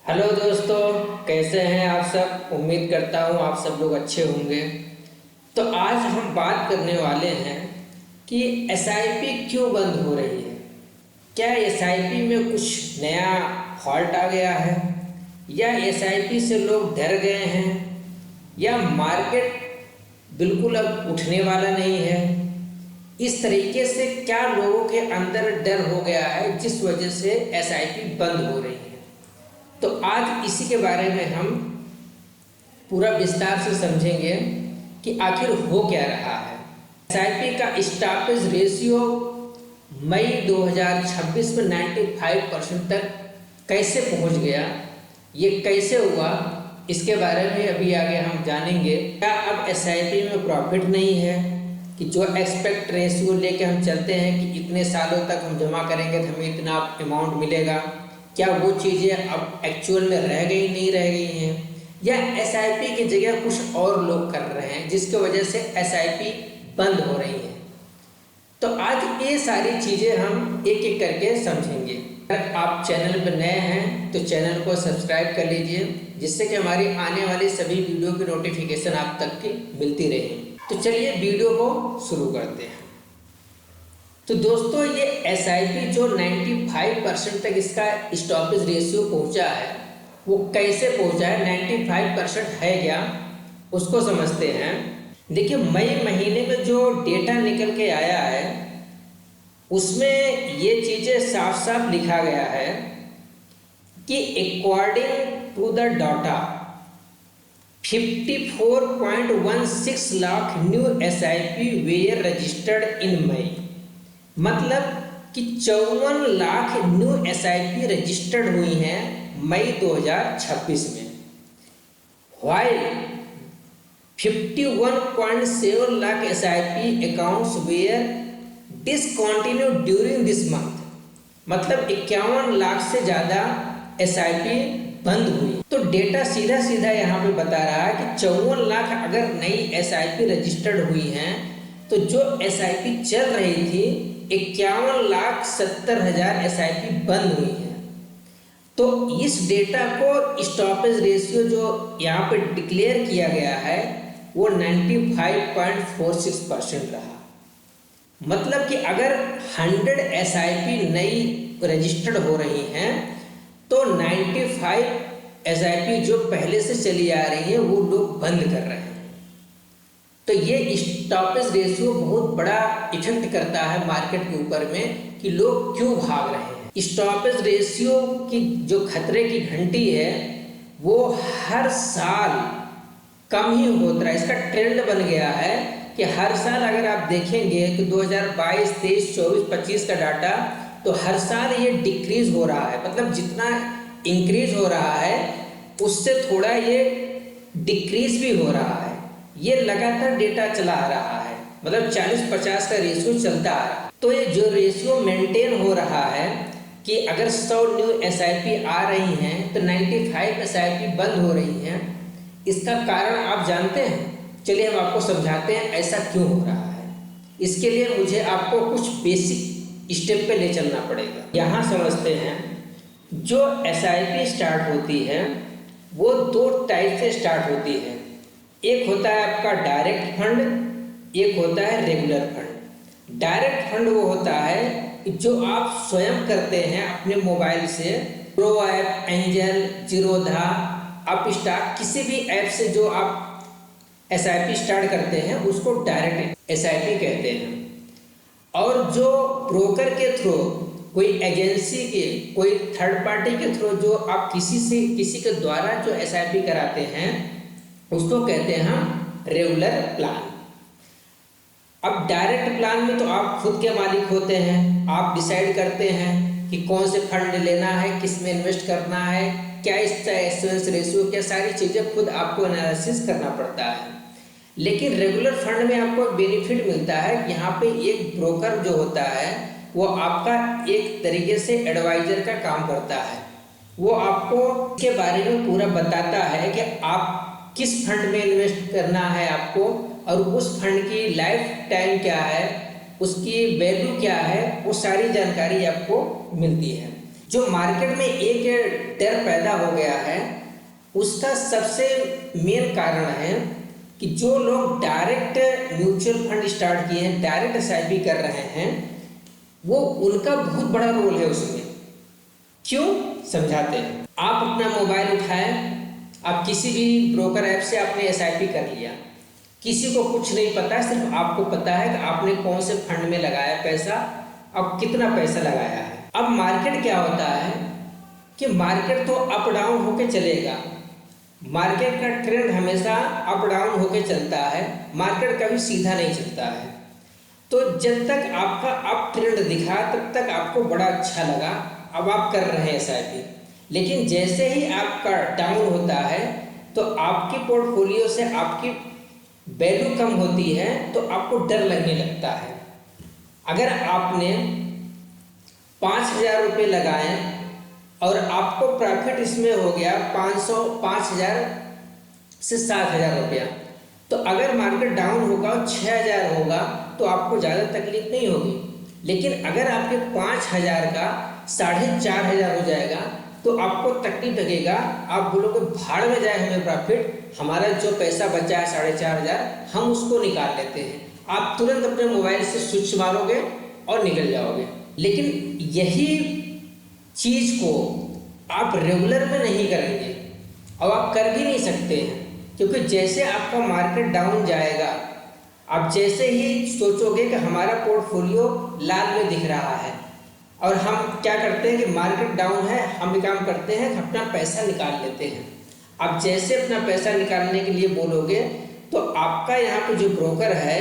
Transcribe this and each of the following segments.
Hello दोस्तों, कैसे हैं आप सब। उम्मीद करता हूँ आप सब लोग अच्छे होंगे। तो आज हम बात करने वाले हैं कि एसआईपी क्यों बंद हो रही है। क्या एसआईपी में कुछ नया फॉल्ट आ गया है, या एसआईपी से लोग डर गए हैं, या मार्केट बिल्कुल अब उठने वाला नहीं है। इस तरीके से क्या लोगों के अंदर डर हो गया है जिस वजह से एसआईपी बंद हो रही है। तो आज इसी के बारे में हम पूरा विस्तार से समझेंगे कि आखिर हो क्या रहा है। एसआईपी का स्टॉपेज रेशियो मई 2026 में 95% तक कैसे पहुंच गया, ये कैसे हुआ, इसके बारे में अभी आगे हम जानेंगे। क्या अब एसआईपी में प्रॉफिट नहीं है कि जो एक्सपेक्ट रेशियो लेके हम चलते हैं कि इतने सालों तक हम जमा करेंगे तो हमें इतना अमाउंट मिलेगा, क्या वो चीज़ें अब एक्चुअल में रह गई नहीं रह गई हैं, या एसआईपी की जगह कुछ और लोग कर रहे हैं जिसकी वजह से एसआईपी बंद हो रही है। तो आज ये सारी चीज़ें हम एक एक करके समझेंगे। अगर आप चैनल पर नए हैं तो चैनल को सब्सक्राइब कर लीजिए, जिससे कि हमारी आने वाली सभी वीडियो की नोटिफिकेशन आप तक की मिलती रहे। तो चलिए वीडियो को शुरू करते हैं। तो दोस्तों, ये एसआईपी जो 95% तक इसका स्टॉपेज रेशियो पहुंचा है, वो कैसे पहुंचा है, 95% है क्या, उसको समझते हैं। देखिए, मई महीने में जो डेटा निकल के आया है उसमें ये चीज़ें साफ साफ लिखा गया है कि according to the data 54.16 lakh new SIP were registered in May. मतलब कि 54 लाख न्यू एसआईपी रजिस्टर्ड हुई हैं मई 2026 में। While 51.7 lakh SIP accounts were discontinue during this month. मतलब 51 लाख से ज़्यादा एसआईपी बंद हुई। तो डेटा सीधा सीधा यहाँ पे बता रहा है कि 54 लाख अगर नई एसआईपी रजिस्टर्ड हुई हैं तो जो एसआईपी चल रही थी 51,70,000 एसआईपी बंद हुई है। तो इस डेटा को स्टॉपेज रेशियो जो यहाँ पे डिक्लेयर किया गया है वो 95.46% रहा। मतलब कि अगर 100 एसआईपी नई रजिस्टर्ड हो रही हैं तो 95 एसआईपी जो पहले से चली आ रही है वो लोग बंद कर रहे हैं। तो ये स्टॉपेज रेशियो बहुत बड़ा इफेक्ट करता है मार्केट के ऊपर में कि लोग क्यों भाग रहे हैं। स्टॉपेज रेशियो की जो खतरे की घंटी है वो हर साल कम ही होता है। इसका ट्रेंड बन गया है कि हर साल अगर आप देखेंगे तो 2022, 23, 24, 25 का डाटा तो हर साल ये डिक्रीज हो रहा है। मतलब जितना इंक्रीज हो रहा है उससे थोड़ा ये डिक्रीज भी हो रहा है। ये लगातार डेटा चला आ रहा है, मतलब 40-50 का रेशियो चलता आ रहा है। तो ये जो रेशियो मेंटेन हो रहा है कि अगर 100 न्यू एसआईपी आ रही हैं तो 95 एसआईपी बंद हो रही हैं, इसका कारण आप जानते हैं। चलिए हम आपको समझाते हैं ऐसा क्यों हो रहा है। इसके लिए मुझे आपको कुछ बेसिक स्टेप पे ले चलना पड़ेगा। यहाँ समझते हैं, जो एसआईपी स्टार्ट होती है वो 2 टाइप से स्टार्ट होती है। एक होता है आपका डायरेक्ट फंड, एक होता है रेगुलर फंड। डायरेक्ट फंड वो होता है जो आप स्वयं करते हैं अपने मोबाइल से। Pro app, angel, Zerodha, Upstox, किसी भी ऐप से जो आप एसआईपी स्टार्ट करते हैं उसको डायरेक्ट एसआईपी कहते हैं। और जो ब्रोकर के थ्रू, कोई एजेंसी के, कोई थर्ड पार्टी के थ्रू जो आप किसी के द्वारा जो एसआईपी कराते हैं उसको कहते हैं हम रेगुलर प्लान। अब डायरेक्ट प्लान में तो आप खुद के मालिक होते हैं। आप डिसाइड करते हैं कि कौन से फंड लेना है, किस में इन्वेस्ट करना है, क्या इसका एसेंस रेशियो, क्या सारी चीज़ें खुद आपको एनालिसिस करना पड़ता है। लेकिन रेगुलर फंड में आपको बेनिफिट मिलता है कि यहाँ पे एक ब्रोकर जो होता है वो आपका एक तरीके से एडवाइजर का काम करता है। वो आपको इसके बारे में पूरा बताता है कि आप किस फंड में इन्वेस्ट करना है आपको, और उस फंड की लाइफ टाइम क्या है, उसकी वैल्यू क्या है, वो सारी जानकारी आपको मिलती है। जो मार्केट में एक डर पैदा हो गया है, उसका सबसे मेन कारण है कि जो लोग डायरेक्ट म्यूचुअल फंड स्टार्ट किए हैं, डायरेक्ट एसआईपी कर रहे हैं, वो उनका बहुत बड़ा रोल है उसमें। क्यों, समझाते हैं। आप अपना मोबाइल उठाएं, आप किसी भी ब्रोकर ऐप से आपने एसआईपी कर लिया, किसी को कुछ नहीं पता, सिर्फ आपको पता है कि आपने कौन से फंड में लगाया पैसा, अब कितना पैसा लगाया है। अब मार्केट क्या होता है कि मार्केट तो अप डाउन होके चलेगा, मार्केट का ट्रेंड हमेशा अप डाउन होके चलता है, मार्केट कभी सीधा नहीं चलता है। तो जब तक आपका अप ट्रेंड दिखा तब तक आपको बड़ा अच्छा लगा, अब आप कर रहे हैं एसआईपी। लेकिन जैसे ही आपका डाउन होता है तो आपकी पोर्टफोलियो से आपकी वैल्यू कम होती है, तो आपको डर लगने लगता है। अगर आपने 5,000 रुपये लगाए और आपको प्रॉफिट इसमें हो गया 5,000 से 7,000 रुपया, तो अगर मार्केट डाउन होगा और 6,000 होगा तो आपको ज़्यादा तकलीफ नहीं होगी। लेकिन अगर आपके 5,000 का 4,500 हो जाएगा तो आपको तकलीफ लगेगा, आप बोलोगे भाड़ में जाए हमें प्रॉफिट, हमारा जो पैसा बचा है 4,500 हम उसको निकाल लेते हैं। आप तुरंत अपने मोबाइल से स्विच मारोगे और निकल जाओगे। लेकिन यही चीज़ को आप रेगुलर में नहीं करेंगे और आप कर भी नहीं सकते हैं, क्योंकि जैसे आपका मार्केट डाउन जाएगा, आप जैसे ही सोचोगे कि हमारा पोर्टफोलियो लाल में दिख रहा है और हम क्या करते हैं कि मार्केट डाउन है, हम भी काम करते हैं कि अपना पैसा निकाल लेते हैं। आप जैसे अपना पैसा निकालने के लिए बोलोगे तो आपका यहाँ पे जो ब्रोकर है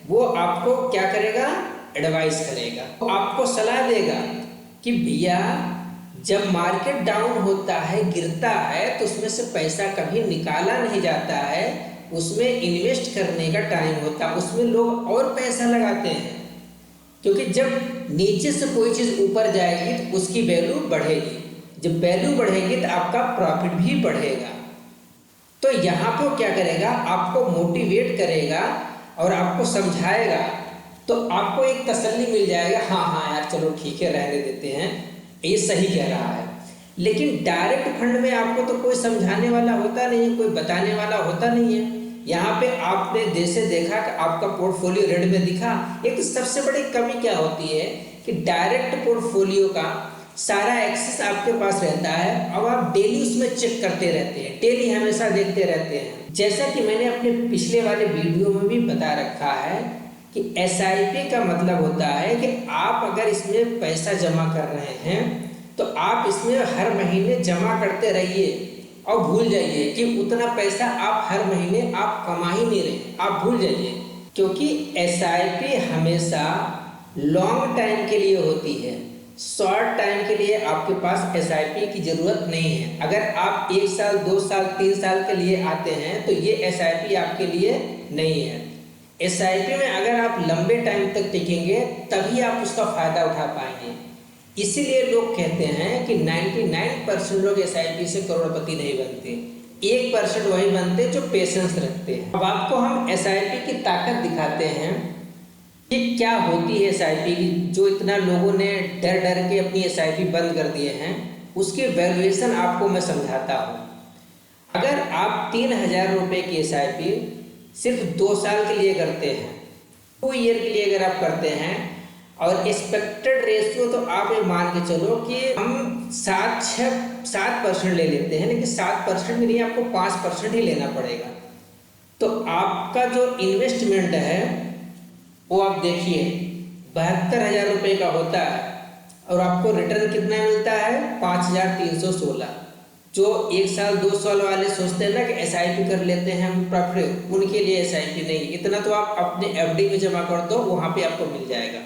वो आपको क्या करेगा, एडवाइस करेगा, तो आपको सलाह देगा कि भैया जब मार्केट डाउन होता है, गिरता है, तो उसमें से पैसा कभी निकाला नहीं जाता है, उसमें इन्वेस्ट करने का टाइम होता है, उसमें लोग और पैसा लगाते हैं। क्योंकि जब नीचे से कोई चीज़ ऊपर जाएगी तो उसकी वैल्यू बढ़ेगी, जब वैल्यू बढ़ेगी तो आपका प्रॉफिट भी बढ़ेगा। तो यहाँ पर क्या करेगा, आपको मोटिवेट करेगा और आपको समझाएगा, तो आपको एक तसल्ली मिल जाएगा, हाँ हाँ यार चलो ठीक है, रहने देते हैं, ये सही कह रहा है। लेकिन डायरेक्ट फंड में आपको तो कोई समझाने वाला होता नहीं है, कोई बताने वाला होता नहीं है। यहाँ पे आपने जैसे देखा कि आपका पोर्टफोलियो रेड में दिखा। एक सबसे बड़ी कमी क्या होती है कि डायरेक्ट पोर्टफोलियो का सारा एक्सेस आपके पास रहता है, अब आप डेली उसमें चेक करते रहते हैं, डेली हमेशा देखते रहते हैं। जैसा कि मैंने अपने पिछले वाले वीडियो में भी बता रखा है कि एसआईपी का मतलब होता है कि आप अगर इसमें पैसा जमा कर रहे हैं तो आप इसमें हर महीने जमा करते रहिए और भूल जाइए कि उतना पैसा आप हर महीने आप कमा ही नहीं रहे, आप भूल जाइए। क्योंकि एसआईपी हमेशा लॉन्ग टाइम के लिए होती है, शॉर्ट टाइम के लिए आपके पास एसआईपी की ज़रूरत नहीं है। अगर आप 1 साल 2 साल 3 साल के लिए आते हैं तो ये एसआईपी आपके लिए नहीं है। एसआईपी में अगर आप लंबे टाइम तक टिकेंगे तभी आप उसका फ़ायदा उठा पाएंगे। इसीलिए लोग कहते हैं कि 99% लोग एसआईपी से करोड़पति नहीं बनते, 1% वही बनते जो पेशेंस रखते हैं। अब आपको हम एसआईपी की ताकत दिखाते हैं कि क्या होती है एसआईपी की, जो इतना लोगों ने डर डर के अपनी एसआईपी बंद कर दिए हैं, उसकी वैल्यूएशन आपको मैं समझाता हूँ। अगर आप 3,000 रुपये की एसआईपी सिर्फ 2 साल के लिए करते हैं, 2 ईयर के लिए अगर आप करते हैं, और एक्सपेक्टेड रेशियो तो आप ये मान के चलो कि हम 7% ले लेते हैं, लेकिन 7% में नहीं, आपको 5% ही लेना पड़ेगा। तो आपका जो इन्वेस्टमेंट है वो आप देखिए 72,000 रुपये का होता है और आपको रिटर्न कितना मिलता है, 5,316। जो 1 साल 2 साल वाले सोचते हैं ना कि एसआईपी कर लेते हैं हम प्रॉफिट, उनके लिए एसआईपी नहीं, इतना तो आप अपने एफडी में जमा कर दो, वहाँ पे आपको मिल जाएगा।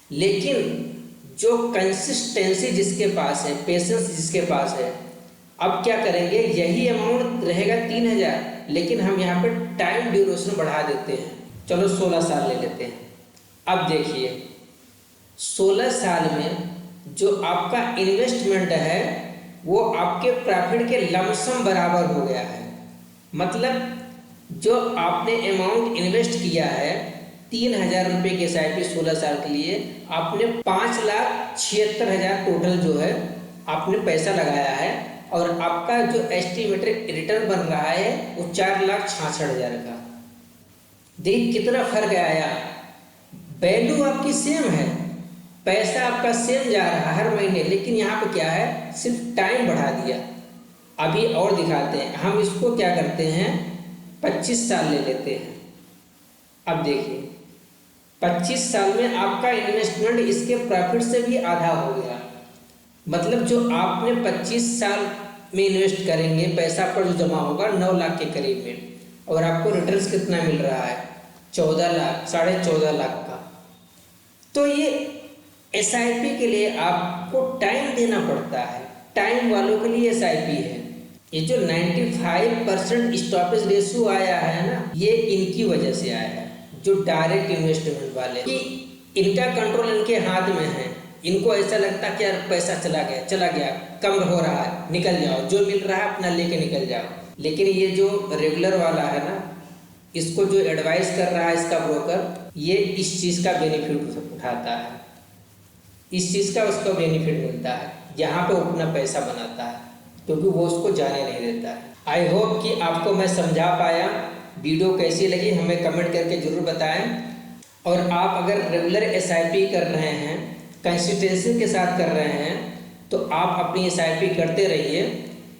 लेकिन जो कंसिस्टेंसी जिसके पास है, पेशेंस जिसके पास है, अब क्या करेंगे, यही अमाउंट रहेगा 3,000, लेकिन हम यहाँ पे टाइम ड्यूरेशन बढ़ा देते हैं, चलो 16 साल ले लेते हैं। अब देखिए 16 साल में जो आपका इन्वेस्टमेंट है वो आपके प्रॉफिट के लमसम बराबर हो गया है। मतलब जो आपने अमाउंट इन्वेस्ट किया है 3,000 रुपये की SIP 16 साल के लिए आपने 5,76,000 टोटल जो है आपने पैसा लगाया है, और आपका जो एस्टिमेटेड रिटर्न बन रहा है वो 4,66,000 का। देखिए कितना फर्क आया। वैल्यू आपकी सेम है, पैसा आपका सेम जा रहा है हर महीने, लेकिन यहाँ पे क्या है, सिर्फ टाइम बढ़ा दिया। अभी और दिखाते हैं, हम इसको क्या करते हैं 25 साल ले लेते हैं। अब देखिए 25 साल में आपका इन्वेस्टमेंट इसके प्रॉफिट से भी आधा हो गया। मतलब जो आपने 25 साल में इन्वेस्ट करेंगे, पैसा पर जो जमा होगा 9 लाख के करीब में, और आपको रिटर्न्स कितना मिल रहा है 14 लाख, 14.5 लाख का। तो ये SIP के लिए आपको टाइम देना पड़ता है, टाइम वालों के लिए SIP है। ये जो 95% स्टॉपेज रेशियो आया है ना, ये इनकी वजह से आया है, जो डायरेक्ट इन्वेस्टमेंट वाले कि इनका कंट्रोल इनके हाथ में है। इनको ऐसा लगता है कि यार पैसा चला गया, कम हो रहा है, निकल जाओ, जो मिल रहा है अपना लेके निकल जाओ। लेकिन ये जो रेगुलर वाला है ना, इसको जो एडवाइस कर रहा है इसका ब्रोकर, ये इस चीज़ का बेनिफिट उठाता है, इस चीज़ का उसको बेनिफिट मिलता है, यहाँ पे अपना पैसा बनाता है, क्योंकि वो उसको जाने नहीं देता है। आई होप कि आपको मैं समझा पाया। वीडियो कैसी लगी हमें कमेंट करके ज़रूर बताएं। और आप अगर रेगुलर SIP कर रहे हैं, कंसिस्टेंसी के साथ कर रहे हैं, तो आप अपनी SIP करते रहिए,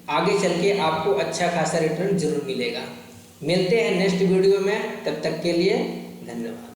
आगे चल के आपको अच्छा खासा रिटर्न जरूर मिलेगा। मिलते हैं नेक्स्ट वीडियो में, तब तक के लिए धन्यवाद।